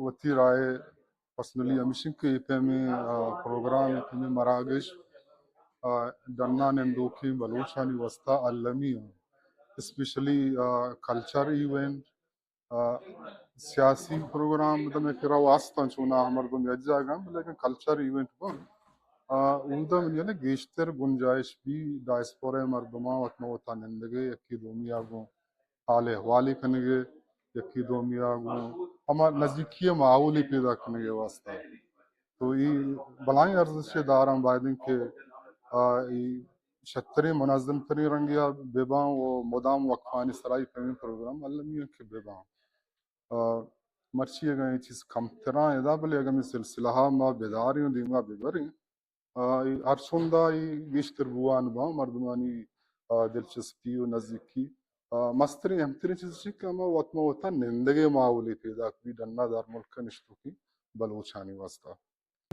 وتی رائے personally hamishin ke ipeme program ipeme maragish danna nendoki balochani wasta alamiya especially culture event سیاسی programme میں کرا واسطہ چونا مردم یجا گم لیکن کلچر ایونٹ کو اوندا من یعنی گیشتر گنجائش بھی ڈائسپورا مردما وطن وطنندگے یکی دومیا گو حال احوالی کنگے یکی دومیا گو اما نزدیکی معاولی پیدا کنگے واسطہ تو یہ بلائیں ارزش دارم بائدن کے شتری منظم تری رنگیا بیباں و مدام وقفانی سرائی پیمین پروگرام علمیہ کے بیباں مرچی اگر یہ چیز کم تران ادا بلے اگر میں سلسلہ ما بیداریوں دیما بیبریں ارسوندہ بیشتر بوان با مردمانی دلچسپی و نزدیکی مستری ہمتری چیز شک اما وطن نندگے معاولی پیدا کبھی ڈنہ دار ملک نشتو کی بلوچانی واسطہ